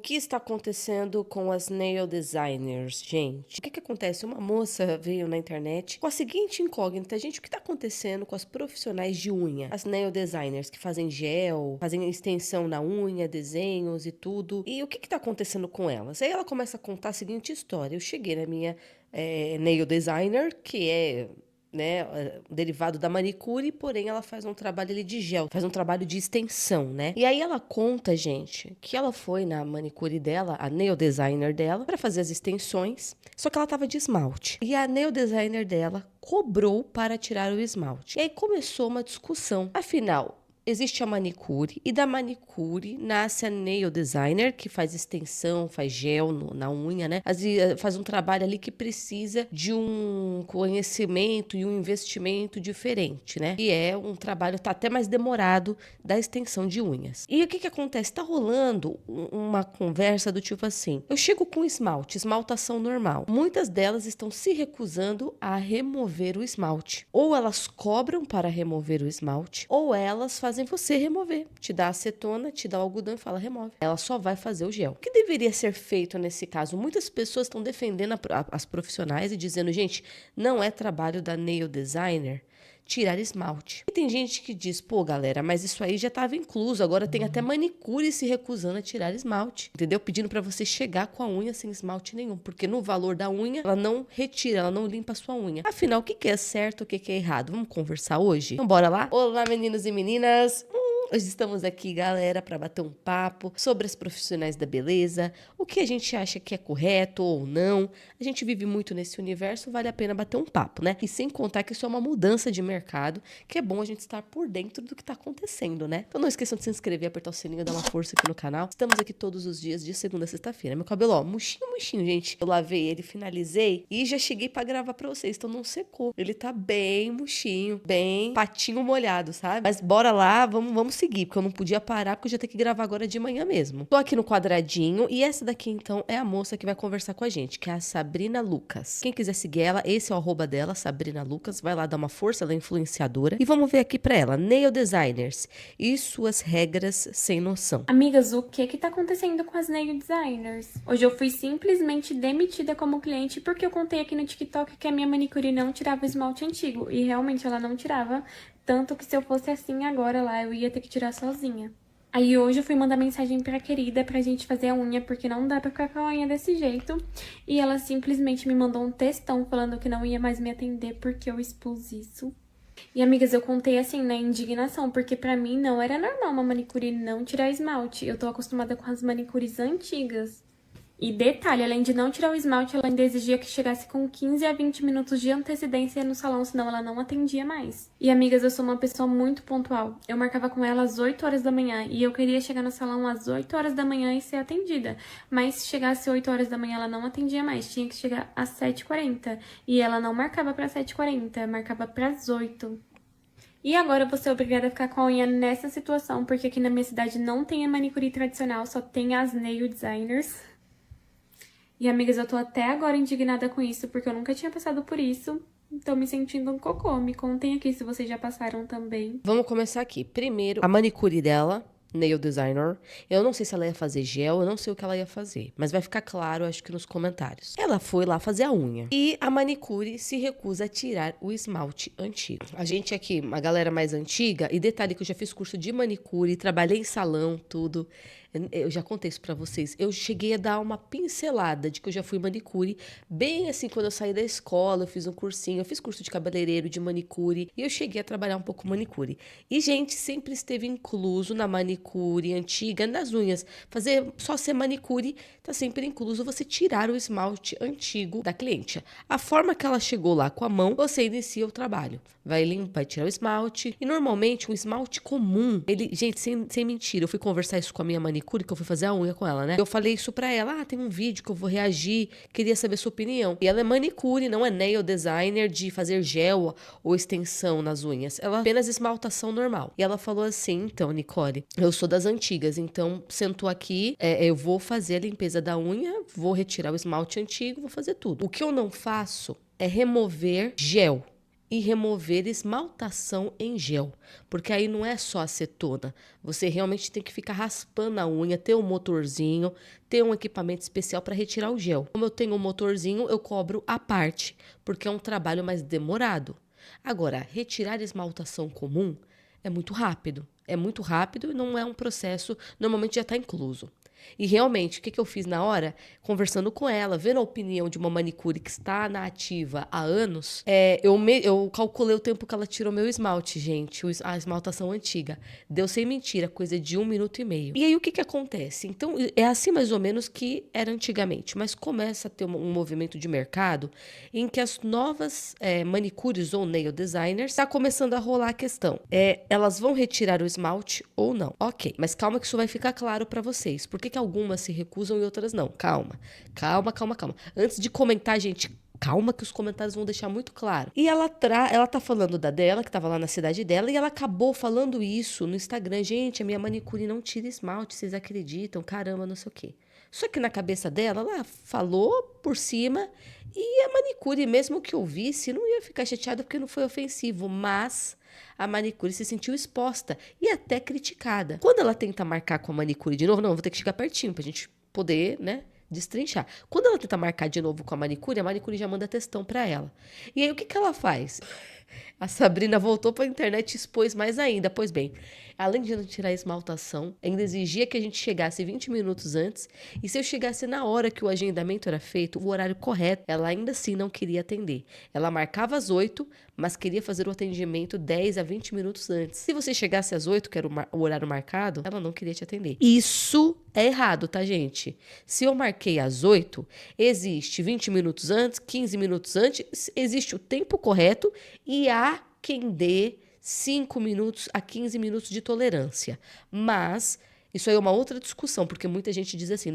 que está acontecendo com as nail designers, gente? O que acontece? Uma moça veio na internet com a seguinte incógnita, gente, o que está acontecendo com as profissionais de unha? As nail designers que fazem gel, fazem extensão na unha, desenhos e tudo. E o que está acontecendo com elas? Aí ela começa a contar a seguinte história. Eu cheguei na minha nail designer, que é... né, derivado da manicure, porém ela faz um trabalho ali de gel, faz um trabalho de extensão, né? E aí ela conta, gente, que ela foi na manicure dela, a nail designer dela, para fazer as extensões, só que ela tava de esmalte. E a nail designer dela cobrou para tirar o esmalte. E aí começou uma discussão. Afinal, existe a manicure e da manicure nasce a nail designer, que faz extensão, faz gel na unha, né? Faz um trabalho ali que precisa de um conhecimento e um investimento diferente, né? E é um trabalho, tá até mais demorado, da extensão de unhas. E o que acontece? Tá rolando uma conversa do tipo assim, eu chego com esmaltação normal. Muitas delas estão se recusando a remover o esmalte. Ou elas cobram para remover o esmalte, ou elas fazem você remover. Te dá acetona, te dá o algodão e fala, remove. Ela só vai fazer o gel. O que deveria ser feito nesse caso? Muitas pessoas estão defendendo as profissionais e dizendo, gente, não é trabalho da nail designer tirar esmalte. E tem gente que diz, pô, galera, mas isso aí já estava incluso, agora tem até manicure se recusando a tirar esmalte, entendeu? Pedindo para você chegar com a unha sem esmalte nenhum, porque no valor da unha, ela não retira, ela não limpa a sua unha. Afinal, o que é certo, o que é errado? Vamos conversar hoje? Então bora lá? Olá, meninos e meninas! Hoje estamos aqui, galera, para bater um papo sobre as profissionais da beleza, o que a gente acha que é correto ou não. A gente vive muito nesse universo, vale a pena bater um papo, né? E sem contar que isso é uma mudança de mercado, que é bom a gente estar por dentro do que está acontecendo, né? Então não esqueçam de se inscrever, apertar o sininho, dar uma força aqui no canal. Estamos aqui todos os dias, de segunda a sexta-feira. Meu cabelo, ó, murchinho, gente. Eu lavei ele, finalizei e já cheguei para gravar para vocês, então não secou. Ele tá bem murchinho, bem patinho molhado, sabe? Mas bora lá, vamos seguir, porque eu não podia parar, porque eu já tenho que gravar agora de manhã mesmo. Tô aqui no quadradinho e essa daqui, então, é a moça que vai conversar com a gente, que é a Sabrina Lucas. Quem quiser seguir ela, esse é o arroba dela, Sabrina Lucas. Vai lá dar uma força, ela é influenciadora. E vamos ver aqui pra ela, nail designers e suas regras sem noção. Amigas, o que tá acontecendo com as nail designers? Hoje eu fui simplesmente demitida como cliente porque eu contei aqui no TikTok que a minha manicure não tirava o esmalte antigo. E realmente ela não tirava, tanto que se eu fosse assim agora lá, eu ia ter que tirar sozinha. Aí hoje eu fui mandar mensagem pra querida pra gente fazer a unha, porque não dá pra ficar com a unha desse jeito. E ela simplesmente me mandou um textão falando que não ia mais me atender porque eu expus isso. E, amigas, eu contei assim, na indignação, porque pra mim não era normal uma manicure não tirar esmalte. Eu tô acostumada com as manicures antigas. E detalhe, além de não tirar o esmalte, ela ainda exigia que chegasse com 15 a 20 minutos de antecedência no salão, senão ela não atendia mais. E, amigas, eu sou uma pessoa muito pontual. Eu marcava com ela às 8 horas da manhã e eu queria chegar no salão às 8 horas da manhã e ser atendida. Mas se chegasse 8 horas da manhã, ela não atendia mais, tinha que chegar às 7h40. E ela não marcava para 7h40, marcava para as 8. E agora eu vou ser obrigada a ficar com a unha nessa situação, porque aqui na minha cidade não tem a manicure tradicional, só tem as nail designers. E, amigas, eu tô até agora indignada com isso, porque eu nunca tinha passado por isso. Tô me sentindo um cocô. Me contem aqui se vocês já passaram também. Vamos começar aqui. Primeiro, a manicure dela, nail designer. Eu não sei se ela ia fazer gel, eu não sei o que ela ia fazer. Mas vai ficar claro, acho que nos comentários. Ela foi lá fazer a unha. E a manicure se recusa a tirar o esmalte antigo. A gente aqui, uma galera mais antiga, e detalhe que eu já fiz curso de manicure, trabalhei em salão, tudo. Eu já contei isso pra vocês. Eu cheguei a dar uma pincelada de que eu já fui manicure. Bem assim, quando eu saí da escola, eu fiz um cursinho. Eu fiz curso de cabeleireiro, de manicure. E eu cheguei a trabalhar um pouco manicure. E, gente, sempre esteve incluso na manicure antiga, nas unhas. Só ser manicure, tá sempre incluso você tirar o esmalte antigo da cliente. A forma que ela chegou lá com a mão, você inicia o trabalho. Vai tirar o esmalte. E, normalmente, um esmalte comum, gente, sem mentira, eu fui conversar isso com a minha manicure, que eu fui fazer a unha com ela, né? Eu falei isso pra ela, tem um vídeo que eu vou reagir, queria saber sua opinião. E ela é manicure, não é nail designer de fazer gel ou extensão nas unhas. Ela apenas esmaltação normal. E ela falou assim, então, Nicole, eu sou das antigas, então sentou aqui, eu vou fazer a limpeza da unha, vou retirar o esmalte antigo, vou fazer tudo. O que eu não faço é remover gel. e remover esmaltação em gel, porque aí não é só acetona, você realmente tem que ficar raspando a unha, ter um motorzinho, ter um equipamento especial para retirar o gel. Como eu tenho um motorzinho, eu cobro à parte, porque é um trabalho mais demorado. Agora, retirar esmaltação comum é muito rápido. É muito rápido e não é um processo, normalmente já está incluso. E realmente, o que eu fiz na hora? Conversando com ela, vendo a opinião de uma manicure que está na ativa há anos, eu calculei o tempo que ela tirou meu esmalte, gente, a esmaltação antiga. Deu sem mentira, coisa de 1 minuto e meio. E aí, o que acontece? Então, é assim mais ou menos que era antigamente, mas começa a ter um movimento de mercado em que as novas manicures ou nail designers está começando a rolar a questão. Elas vão retirar o esmalte ou não? Ok, mas calma que isso vai ficar claro para vocês. Por que algumas se recusam e outras não? Calma. Antes de comentar, gente, calma que os comentários vão deixar muito claro. E ela tá falando da dela, que tava lá na cidade dela, e ela acabou falando isso no Instagram. Gente, a minha manicure não tira esmalte, vocês acreditam? Caramba, não sei o quê. Só que na cabeça dela, ela falou por cima e a manicure, mesmo que ouvisse, não ia ficar chateada porque não foi ofensivo, mas a manicure se sentiu exposta e até criticada. Quando ela tenta marcar com a manicure de novo, não, eu vou ter que chegar pertinho pra gente poder, né, destrinchar. Quando ela tenta marcar de novo com a manicure já manda textão pra ela. E aí o que ela faz? A Sabrina voltou para a internet e expôs mais ainda. Pois bem, além de não tirar a esmaltação, ainda exigia que a gente chegasse 20 minutos antes. E se eu chegasse na hora que o agendamento era feito, o horário correto, ela ainda assim não queria atender. Ela marcava às 8, mas queria fazer o atendimento 10 a 20 minutos antes. Se você chegasse às 8, que era o horário marcado, ela não queria te atender. Isso é errado, tá, gente? Se eu marquei às 8, existe 20 minutos antes, 15 minutos antes, existe o tempo correto e há quem dê 5 minutos a 15 minutos de tolerância. Mas isso aí é uma outra discussão, porque muita gente diz assim,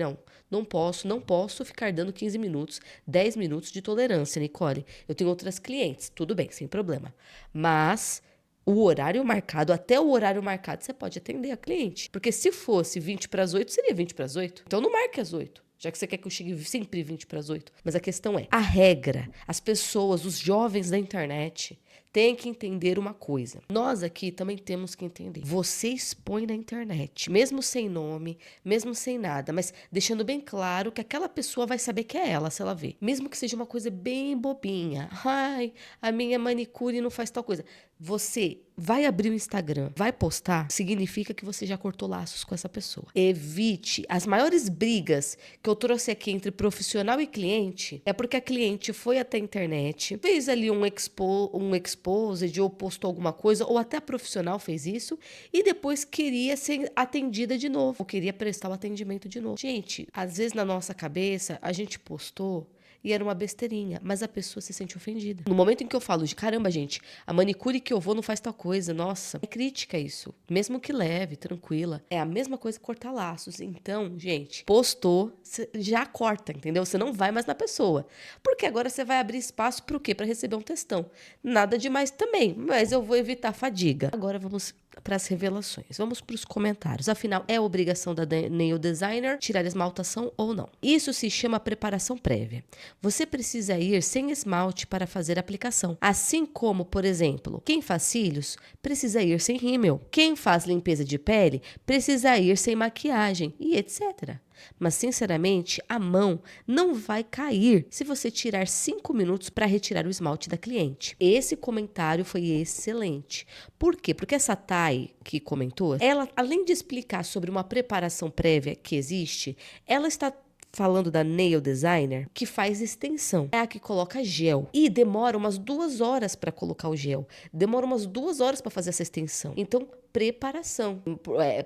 não posso ficar dando 15 minutos, 10 minutos de tolerância, Nicole. Eu tenho outras clientes, tudo bem, sem problema. Mas o horário marcado, até o horário marcado, você pode atender a cliente. Porque se fosse 20 para as 8, seria 20 para as 8. Então não marque às 8. Já que você quer que eu chegue sempre 20 para as 8. Mas a questão é, a regra, as pessoas, os jovens da internet, têm que entender uma coisa. Nós aqui também temos que entender. Você expõe na internet, mesmo sem nome, mesmo sem nada, mas deixando bem claro que aquela pessoa vai saber que é ela, se ela vê. Mesmo que seja uma coisa bem bobinha. Ai, a minha manicure não faz tal coisa. Você vai abrir o Instagram, vai postar, significa que você já cortou laços com essa pessoa. Evite. As maiores brigas que eu trouxe aqui entre profissional e cliente é porque a cliente foi até a internet, fez ali um exposed ou postou alguma coisa, ou até a profissional fez isso, e depois queria ser atendida de novo, ou queria prestar o atendimento de novo. Gente, às vezes na nossa cabeça, a gente postou e era uma besteirinha, mas a pessoa se sente ofendida. No momento em que eu falo de caramba, gente, a manicure que eu vou não faz tal coisa, nossa, é crítica isso. Mesmo que leve, tranquila. É a mesma coisa que cortar laços. Então, gente, postou, já corta, entendeu? Você não vai mais na pessoa. Porque agora você vai abrir espaço para o quê? Para receber um textão. Nada demais também, mas eu vou evitar a fadiga. Agora vamos para as revelações. Vamos para os comentários. Afinal, é obrigação da nail designer tirar esmaltação ou não? Isso se chama preparação prévia. Você precisa ir sem esmalte para fazer a aplicação. Assim como, por exemplo, quem faz cílios precisa ir sem rímel. Quem faz limpeza de pele precisa ir sem maquiagem e etc. Mas, sinceramente, a mão não vai cair se você tirar 5 minutos para retirar o esmalte da cliente. Esse comentário foi excelente. Por quê? Porque essa Thay que comentou, ela, além de explicar sobre uma preparação prévia que existe, ela está falando da nail designer que faz extensão. É a que coloca gel. E demora umas 2 horas para colocar o gel. Demora umas 2 horas para fazer essa extensão. Então, preparação.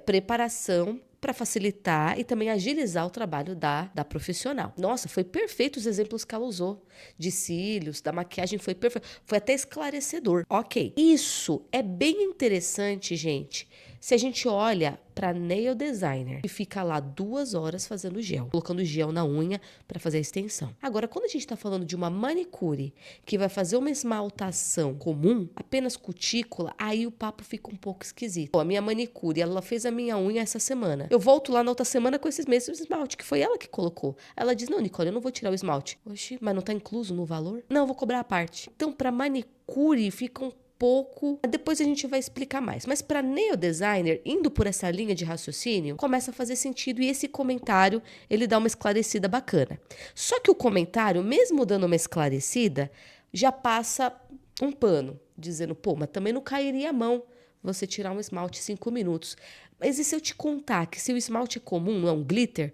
Preparação para facilitar e também agilizar o trabalho da profissional. Nossa, foi perfeito os exemplos que ela usou. De cílios, da maquiagem, foi perfeito. Foi até esclarecedor. Ok. Isso é bem interessante, gente, Se a gente olha para nail designer e fica lá 2 horas fazendo gel, colocando gel na unha para fazer a extensão. Agora, quando a gente está falando de uma manicure que vai fazer uma esmaltação comum, apenas cutícula, aí o papo fica um pouco esquisito. Pô, a minha manicure, ela fez a minha unha essa semana. Eu volto lá na outra semana com esses mesmos esmalte, que foi ela que colocou. Ela diz, não, Nicole, eu não vou tirar o esmalte. Oxi, mas não tá incluso no valor? Não, eu vou cobrar a parte. Então, para manicure, fica um pouco. Depois a gente vai explicar mais. Mas para nail designer, indo por essa linha de raciocínio, começa a fazer sentido e esse comentário, ele dá uma esclarecida bacana. Só que o comentário, mesmo dando uma esclarecida, já passa um pano, dizendo, pô, mas também não cairia a mão você tirar um esmalte em 5 minutos. Mas e se eu te contar que se o esmalte é comum, não é um glitter,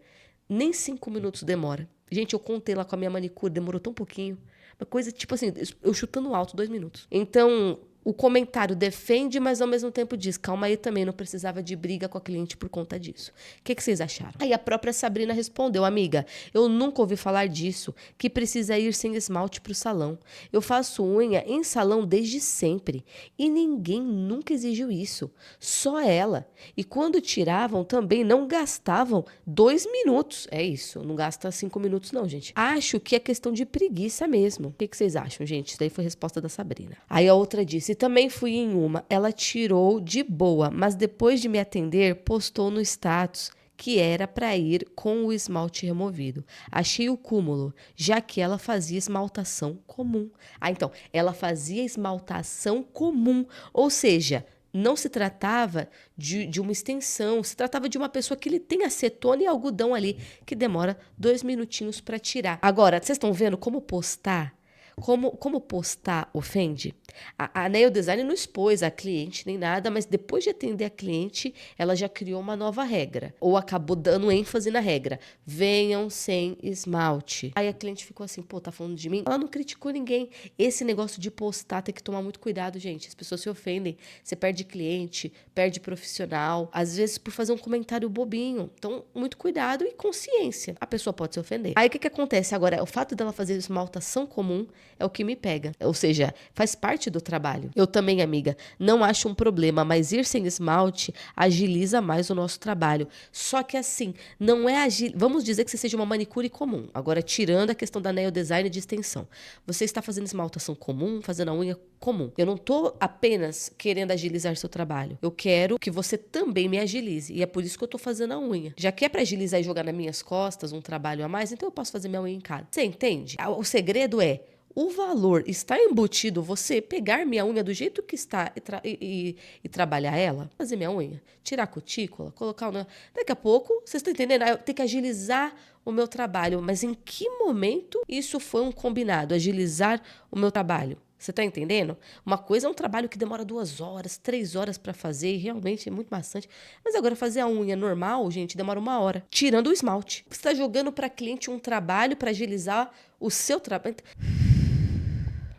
nem 5 minutos demora. Gente, eu contei lá com a minha manicure, demorou tão pouquinho. Uma coisa, tipo assim, eu chutando alto 2 minutos. Então, o comentário defende, mas ao mesmo tempo diz, calma aí também, não precisava de briga com a cliente por conta disso. O que vocês acharam? Aí a própria Sabrina respondeu, amiga, eu nunca ouvi falar disso, que precisa ir sem esmalte pro salão. Eu faço unha em salão desde sempre e ninguém nunca exigiu isso, só ela. E quando tiravam também não gastavam 2 minutos. É isso, não gasta 5 minutos não, gente. Acho que é questão de preguiça mesmo. O que vocês acham, gente? Isso daí foi a resposta da Sabrina. Aí a outra disse, também fui em uma, ela tirou de boa, mas depois de me atender, postou no status que era para ir com o esmalte removido. Achei o cúmulo, já que ela fazia esmaltação comum. Ah, então, ela fazia esmaltação comum, ou seja, não se tratava de uma extensão, se tratava de uma pessoa que ele tem acetona e algodão ali, que demora 2 minutinhos para tirar. Agora, vocês estão vendo como postar? Como postar ofende? A nail design não expôs a cliente nem nada, mas depois de atender a cliente, ela já criou uma nova regra. Ou acabou dando ênfase na regra. Venham sem esmalte. Aí a cliente ficou assim, pô, tá falando de mim? Ela não criticou ninguém. Esse negócio de postar tem que tomar muito cuidado, gente. As pessoas se ofendem. Você perde cliente, perde profissional. Às vezes por fazer um comentário bobinho. Então, muito cuidado e consciência. A pessoa pode se ofender. Aí o que acontece agora? O fato dela fazer esmaltação comum é o que me pega. Ou seja, faz parte do trabalho. Eu também, amiga, não acho um problema, mas ir sem esmalte agiliza mais o nosso trabalho. Só que assim, não é vamos dizer que você seja uma manicure comum. Agora, tirando a questão da nail design de extensão. Você está fazendo esmaltação comum, fazendo a unha comum. Eu não tô apenas querendo agilizar seu trabalho. Eu quero que você também me agilize. E é por isso que eu tô fazendo a unha. Já que é pra agilizar e jogar nas minhas costas um trabalho a mais, então eu posso fazer minha unha em casa. Você entende? O segredo é o valor está embutido você pegar minha unha do jeito que está e trabalhar ela, fazer minha unha, tirar a cutícula, colocar o... Daqui a pouco, vocês estão entendendo? Eu tenho que agilizar o meu trabalho. Mas em que momento isso foi um combinado? Agilizar o meu trabalho. Você tá entendendo? Uma coisa é um trabalho que demora 2 horas, 3 horas pra fazer e realmente é muito maçante. Mas agora fazer a unha normal, gente, demora 1 hora. Tirando o esmalte. Você tá jogando pra cliente um trabalho pra agilizar o seu trabalho.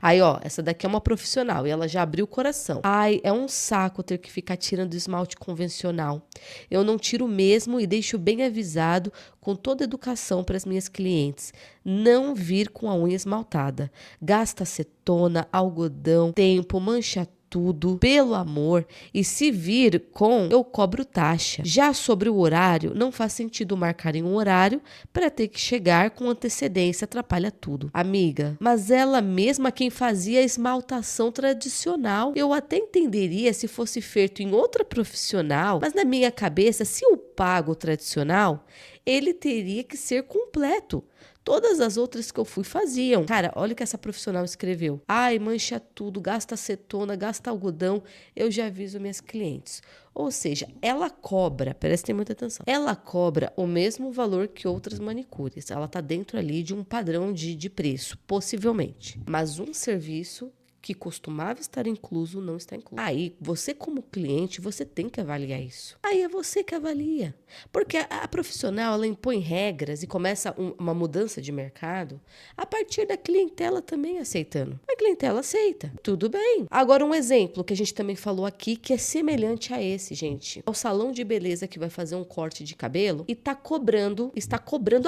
Aí, ó, essa daqui é uma profissional e ela já abriu o coração. Ai, é um saco ter que ficar tirando esmalte convencional. Eu não tiro mesmo e deixo bem avisado com toda educação para as minhas clientes. Não vir com a unha esmaltada. Gasta acetona, algodão, tempo, mancha tudo, pelo amor, e se vir com, eu cobro taxa. Já sobre o horário, não faz sentido marcarem um horário para ter que chegar com antecedência, atrapalha tudo. Amiga, mas ela mesma quem fazia a esmaltação tradicional, eu até entenderia se fosse feito em outra profissional, mas na minha cabeça, se eu pago o tradicional, ele teria que ser completo. Todas as outras que eu fui faziam. Cara, olha o que essa profissional escreveu. Ai, mancha tudo, gasta acetona, gasta algodão. Eu já aviso minhas clientes. Ou seja, ela cobra, prestem muita atenção, ela cobra o mesmo valor que outras manicures. Ela tá dentro ali de um padrão de preço, possivelmente. Mas um serviço que costumava estar incluso, não está incluso. Aí, você como cliente, você tem que avaliar isso. Aí é você que avalia. Porque a profissional, ela impõe regras e começa uma mudança de mercado a partir da clientela também aceitando. A clientela aceita. Tudo bem. Agora, um exemplo que a gente também falou aqui, que é semelhante a esse, gente. É o salão de beleza que vai fazer um corte de cabelo e está cobrando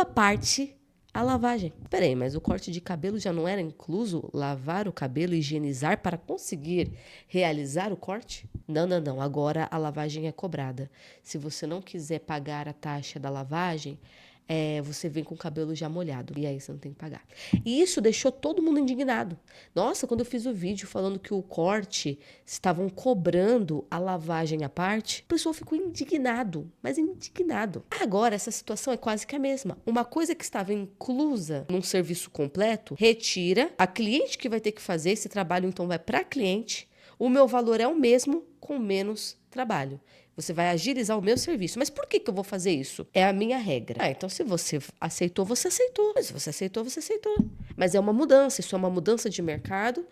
a parte a lavagem. Peraí, mas o corte de cabelo já não era incluso lavar o cabelo e higienizar para conseguir realizar o corte? Não, não, não. Agora a lavagem é cobrada. Se você não quiser pagar a taxa da lavagem, você vem com o cabelo já molhado. E aí você não tem que pagar. E isso deixou todo mundo indignado. Nossa, quando eu fiz o vídeo falando que o corte estavam cobrando a lavagem à parte, o pessoal ficou indignado, mas indignado. Agora, essa situação é quase que a mesma. Uma coisa que estava inclusa num serviço completo, retira, a cliente que vai ter que fazer esse trabalho, então vai para a cliente, o meu valor é o mesmo, com menos trabalho. Você vai agilizar o meu serviço. Mas por que eu vou fazer isso? É a minha regra. Então se você aceitou, você aceitou. Mas se você aceitou, você aceitou. Mas é uma mudança, isso é uma mudança de mercado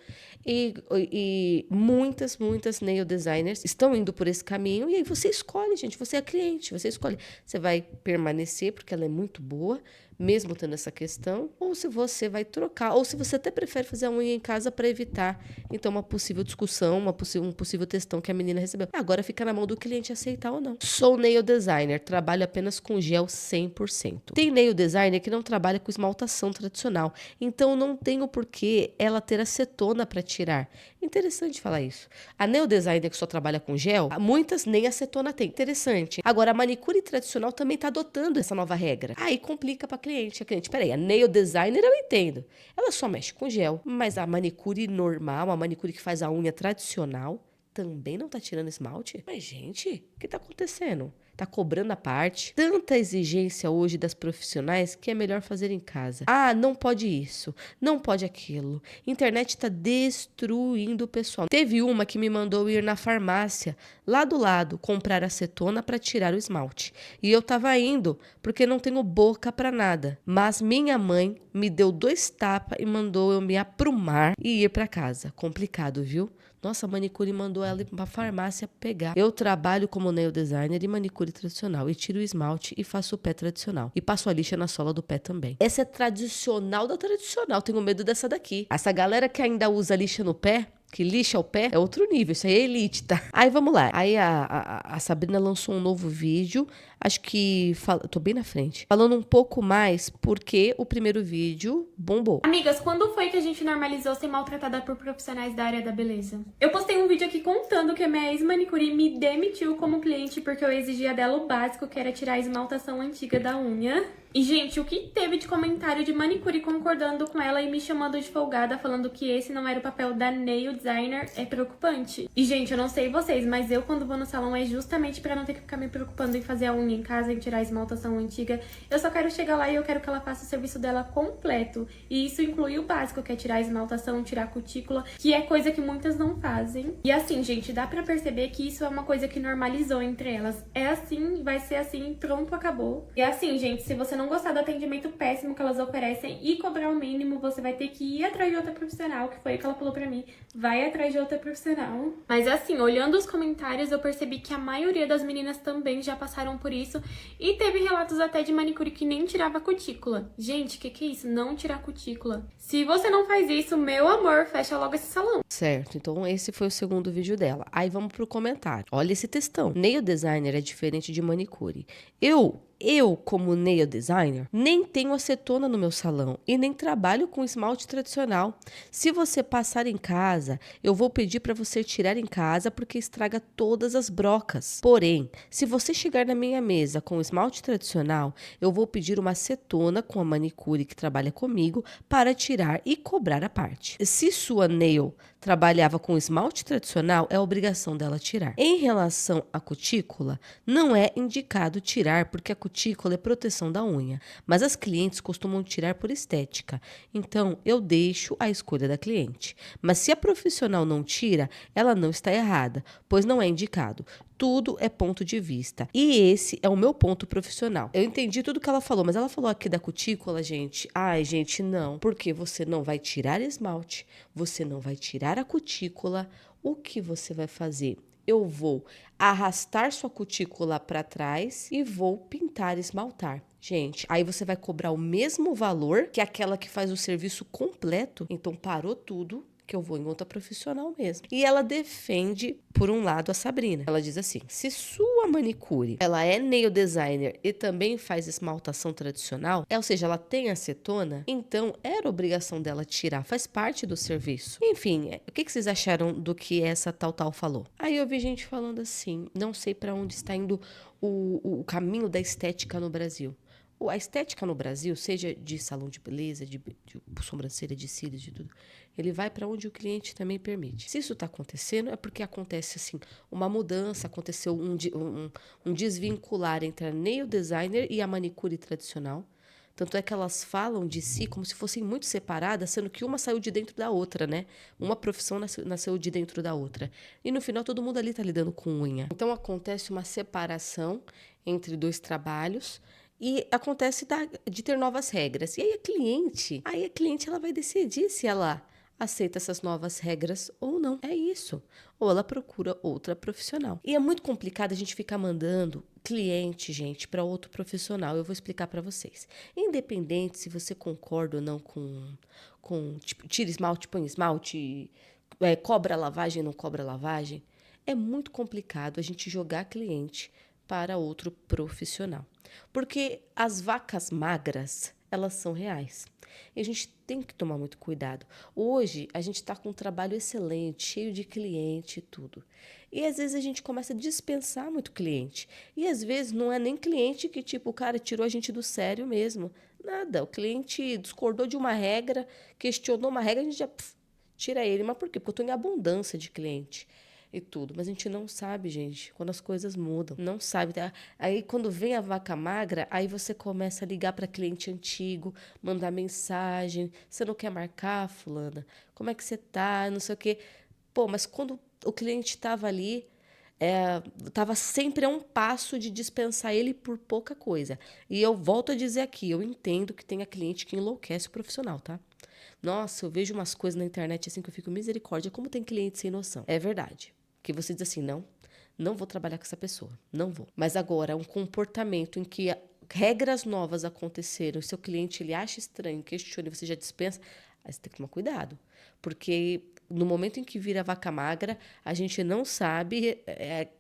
e muitas nail designers estão indo por esse caminho e aí você escolhe, gente, você é cliente, você escolhe. Você vai permanecer porque ela é muito boa, mesmo tendo essa questão, ou se você vai trocar, ou se você até prefere fazer a unha em casa para evitar, então, uma possível discussão, um possível textão que a menina recebeu. Agora fica na mão do cliente aceitar ou não. Sou nail designer, trabalho apenas com gel 100%. Tem nail designer que não trabalha com esmaltação tradicional, então não tem o porquê ela ter acetona para tirar. Interessante falar isso. A nail designer que só trabalha com gel, muitas nem acetona tem. Interessante. Agora, a manicure tradicional também está adotando essa nova regra. Aí complica para cliente. A cliente, peraí, a nail designer eu entendo. Ela só mexe com gel, mas a manicure normal, a manicure que faz a unha tradicional, também não tá tirando esmalte? Mas, gente, o que tá acontecendo? Tá cobrando a parte. Tanta exigência hoje das profissionais que é melhor fazer em casa. Ah, não pode isso, não pode aquilo. Internet tá destruindo o pessoal. Teve uma que me mandou ir na farmácia, lá do lado, comprar acetona para tirar o esmalte. E eu tava indo, porque não tenho boca para nada. Mas minha mãe me deu 2 tapas e mandou eu me aprumar e ir para casa. Complicado, viu? Nossa, a manicure mandou ela ir pra farmácia pegar. Eu trabalho como nail designer e manicure tradicional. E tiro o esmalte e faço o pé tradicional. E passo a lixa na sola do pé também. Essa é tradicional da tradicional. Tenho medo dessa daqui. Essa galera que ainda usa lixa no pé, que lixa o pé, é outro nível. Isso aí é elite, tá? Aí vamos lá. Aí a Sabrina lançou um novo vídeo. Acho que... Tô bem na frente. Falando um pouco mais porque o primeiro vídeo bombou. Amigas, quando foi que a gente normalizou ser maltratada por profissionais da área da beleza? Eu postei um vídeo aqui contando que a minha ex-manicure me demitiu como cliente porque eu exigia dela o básico, que era tirar a esmaltação antiga da unha. E, gente, o que teve de comentário de manicure concordando com ela e me chamando de folgada, falando que esse não era o papel da nail designer, é preocupante. E, gente, eu não sei vocês, mas eu, quando vou no salão, é justamente pra não ter que ficar me preocupando em fazer a unha em casa, em tirar a esmaltação antiga. Eu só quero chegar lá e eu quero que ela faça o serviço dela completo. E isso inclui o básico, que é tirar a esmaltação, tirar a cutícula, que é coisa que muitas não fazem. E assim, gente, dá pra perceber que isso é uma coisa que normalizou entre elas. É assim, vai ser assim, pronto, acabou. E assim, gente, se você não gostar do atendimento péssimo que elas oferecem e cobrar o mínimo, você vai ter que ir atrás de outra profissional, que foi o que ela falou pra mim. Vai atrás de outra profissional. Mas assim, olhando os comentários, eu percebi que a maioria das meninas também já passaram por isso. E teve relatos até de manicure que nem tirava cutícula. Gente, que é isso? Não tirar cutícula. Se você não faz isso, meu amor, fecha logo esse salão. Certo, então esse foi o segundo vídeo dela. Aí vamos pro comentário. Olha esse textão. Nail designer é diferente de manicure. Eu, como nail designer, nem tenho acetona no meu salão e nem trabalho com esmalte tradicional. Se você passar em casa, eu vou pedir para você tirar em casa porque estraga todas as brocas. Porém, se você chegar na minha mesa com esmalte tradicional, eu vou pedir uma acetona com a manicure que trabalha comigo para tirar e cobrar a parte. Se sua nail trabalhava com esmalte tradicional, é obrigação dela tirar. Em relação à cutícula, não é indicado tirar porque a cutícula é proteção da unha, mas as clientes costumam tirar por estética, então eu deixo a escolha da cliente. Mas se a profissional não tira, ela não está errada, pois não é indicado. Tudo é ponto de vista. E esse é o meu ponto profissional. Eu entendi tudo que ela falou, mas ela falou aqui da cutícula, gente. Ai, gente, não. Porque você não vai tirar esmalte, você não vai tirar a cutícula. O que você vai fazer? Eu vou arrastar sua cutícula para trás e vou pintar, esmaltar. Gente, aí você vai cobrar o mesmo valor que aquela que faz o serviço completo. Então, parou tudo. porque eu vou em outra profissional mesmo. E ela defende, por um lado, a Sabrina. Ela diz assim, se sua manicure, ela é nail designer e também faz esmaltação tradicional, ou seja, ela tem acetona, então era obrigação dela tirar, faz parte do serviço. Enfim, o que vocês acharam do que essa tal falou? Aí eu vi gente falando assim, não sei para onde está indo o caminho da estética no Brasil. A estética no Brasil, seja de salão de beleza, de sobrancelha, de cílios, de tudo, ele vai para onde o cliente também permite. Se isso está acontecendo, é porque acontece assim, uma mudança, aconteceu um desvincular entre a nail designer e a manicure tradicional. Tanto é que elas falam de si como se fossem muito separadas, sendo que uma saiu de dentro da outra, né? Uma profissão nasceu de dentro da outra. E no final todo mundo ali está lidando com unha. Então acontece uma separação entre dois trabalhos e acontece de ter novas regras. E aí a cliente ela vai decidir se ela aceita essas novas regras ou não. É isso. Ou ela procura outra profissional. E é muito complicado a gente ficar mandando cliente, gente, para outro profissional. Eu vou explicar para vocês. Independente se você concorda ou não com tipo, tira esmalte, põe esmalte, cobra lavagem, não cobra lavagem, é muito complicado a gente jogar cliente para outro profissional. Porque as vacas magras, elas são reais. E a gente tem que tomar muito cuidado. Hoje, a gente está com um trabalho excelente, cheio de cliente e tudo. E às vezes a gente começa a dispensar muito cliente. E às vezes não é nem cliente que, tipo, o cara tirou a gente do sério mesmo. Nada. O cliente discordou de uma regra, questionou uma regra, a gente já tira ele. Mas por quê? Porque eu estou em abundância de cliente e tudo. Mas a gente não sabe, gente, quando as coisas mudam. Não sabe. Tá? Aí, quando vem a vaca magra, aí você começa a ligar para cliente antigo, mandar mensagem. Você não quer marcar, fulana? Como é que você tá? Não sei o quê. Pô, mas quando o cliente estava ali, estava sempre a um passo de dispensar ele por pouca coisa. E eu volto a dizer aqui, eu entendo que tenha cliente que enlouquece o profissional, tá? Nossa, eu vejo umas coisas na internet assim que eu fico misericórdia, como tem cliente sem noção. É verdade. Que você diz assim, não vou trabalhar com essa pessoa, não vou. Mas agora, um comportamento em que regras novas aconteceram, o seu cliente ele acha estranho, questiona e você já dispensa, aí você tem que tomar cuidado. Porque no momento em que vira vaca magra, a gente não sabe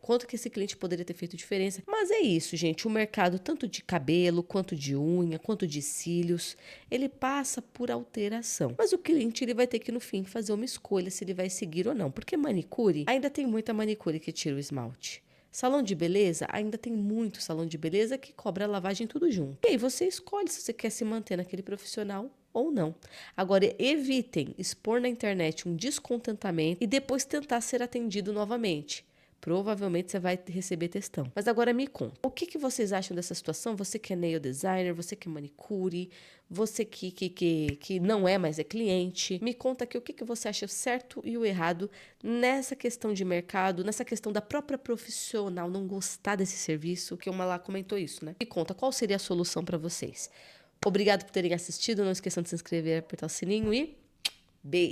quanto que esse cliente poderia ter feito diferença. Mas é isso, gente. O mercado, tanto de cabelo, quanto de unha, quanto de cílios, ele passa por alteração. Mas o cliente ele vai ter que, no fim, fazer uma escolha se ele vai seguir ou não. Porque manicure, ainda tem muita manicure que tira o esmalte. Salão de beleza, ainda tem muito salão de beleza que cobra a lavagem tudo junto. E aí você escolhe se você quer se manter naquele profissional ou não. Agora, evitem expor na internet um descontentamento e depois tentar ser atendido novamente. Provavelmente você vai receber textão. Mas agora me conta, o que vocês acham dessa situação? Você que é nail designer, você que é manicure, você que não é, mas é cliente. Me conta aqui o que você acha certo e o errado nessa questão de mercado, nessa questão da própria profissional não gostar desse serviço, que uma lá comentou isso, né? Me conta, qual seria a solução para vocês? Obrigado por terem assistido, não esqueçam de se inscrever, apertar o sininho e beijo!